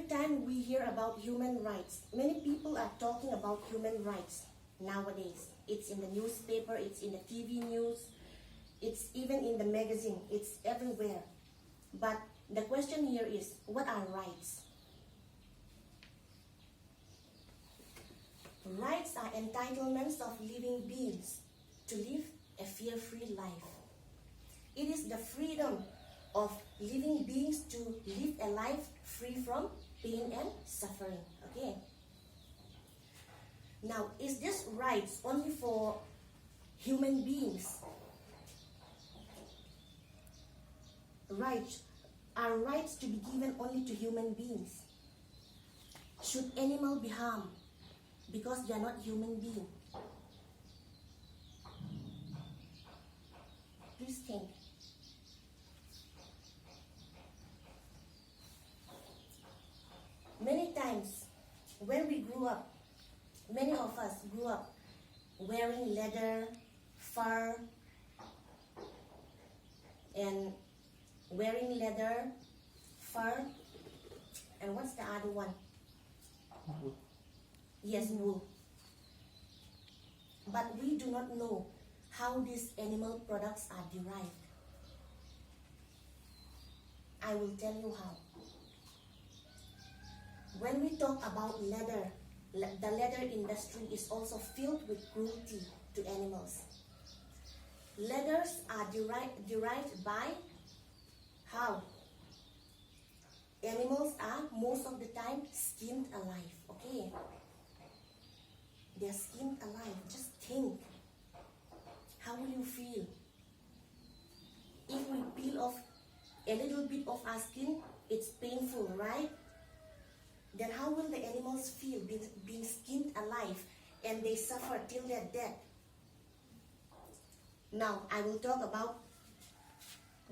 time we hear about human rights, many people are talking about human rights nowadays. It's in the newspaper, it's in the TV news, it's even in the magazine, it's everywhere. But the question here is, what are rights? Rights are entitlements of living beings to live a fear-free life. It is the freedom of living beings to live a life free from pain and suffering. Okay. Now, is this rights only for human beings? Are rights to be given only to human beings? Should animals be harmed because they are not human beings? Please think. Many times when we grew up, many of us grew up wearing leather, fur, and wearing leather, fur, and what's the other one? Wool. Yes, wool. But we do not know how these animal products are derived. I will tell you how. When we talk about leather, the leather industry is also filled with cruelty to animals. Leathers are derived by how? Animals are most of the time skinned alive, okay? They're skinned alive. Just think. How will you feel? If we peel off a little bit of our skin, it's painful, right? Then how will the animals feel being skinned alive and they suffer till they're dead? Now, I will talk about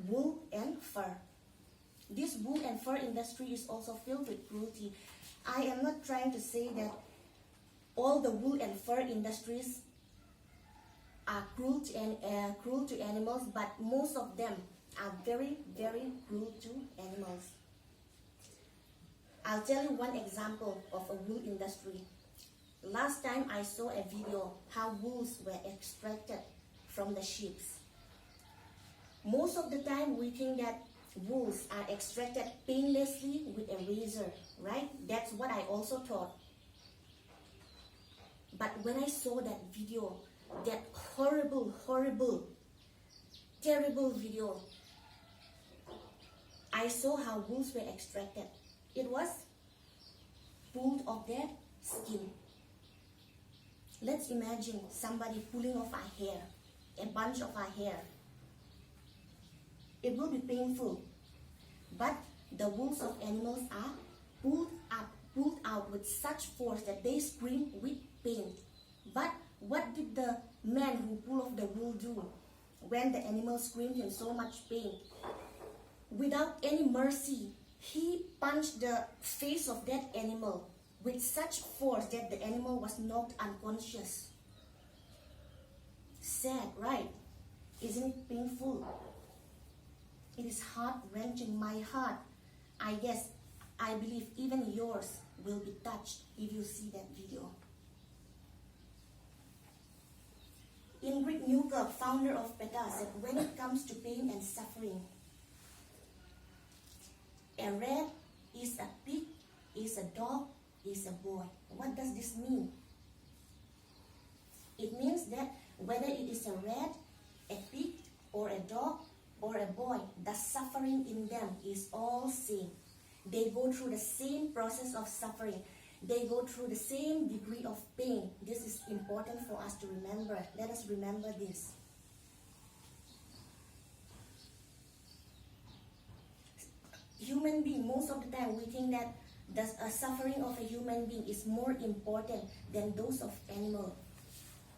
wool and fur. This wool and fur industry is also filled with cruelty. I am not trying to say that all the wool and fur industries are cruel to animals, but most of them are very, very cruel to animals. I'll tell you one example of a wool industry. Last time I saw a video how wools were extracted from the sheep. Most of the time we think that wools are extracted painlessly with a razor, right? That's what I also thought. But when I saw that video, that horrible, terrible video, I saw how wools were extracted. It was pulled off their skin. Let's imagine somebody pulling off our hair, a bunch of our hair. It will be painful, but the wools of animals are pulled out with such force that they scream with pain. But what did the man who pulled off the wool do when the animal screamed in so much pain? Without any mercy, he punched the face of that animal with such force that the animal was knocked unconscious. Sad, right? Isn't it painful? It is heart-wrenching. My heart, I believe even yours will be touched if you see that video. Ingrid Newkirk, founder of PETA, said, when it comes to pain and suffering, a rat is a pig, is a dog, is a boy. What does this mean? It means that whether it is a rat, a pig, or a dog, or a boy, the suffering in them is all same. They go through the same process of suffering. They go through the same degree of pain. This is important for us to remember. Let us remember this. Human being, most of the time we think that the suffering of a human being is more important than those of animal.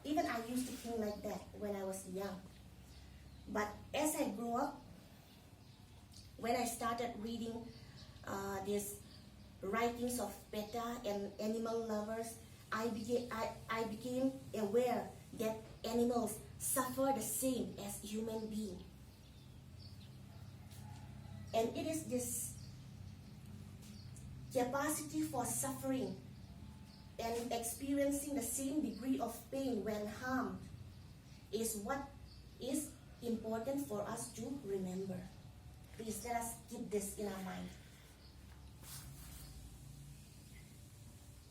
Even I used to think like that when I was young. But as I grew up, when I started reading these writings of PETA and animal lovers, I became aware that animals suffer the same as human beings. And it is this capacity for suffering and experiencing the same degree of pain when harmed is what is important for us to remember. Please let us keep this in our mind.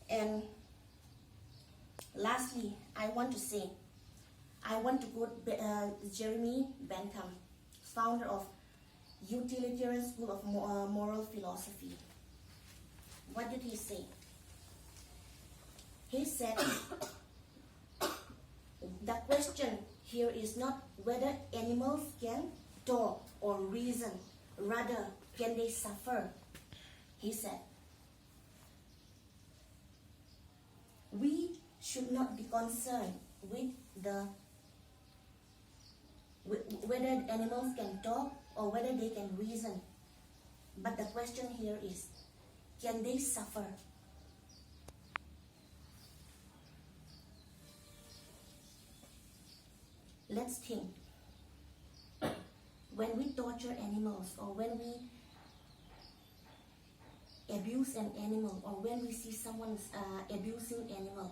And lastly, I want to quote Jeremy Bentham, founder of Utilitarian School of Moral Philosophy. What did he say? He said, the question here is not whether animals can talk or reason, rather, can they suffer? He said, we should not be concerned with whether animals can talk or whether they can reason. But the question here is, can they suffer? Let's think. When we torture animals, or when we abuse an animal, or when we see someone abusing animal,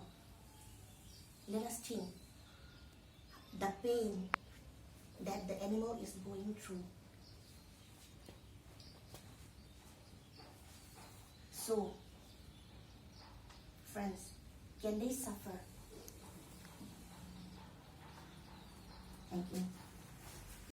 let us think the pain that the animal is going through. So, friends, can they suffer? Thank you.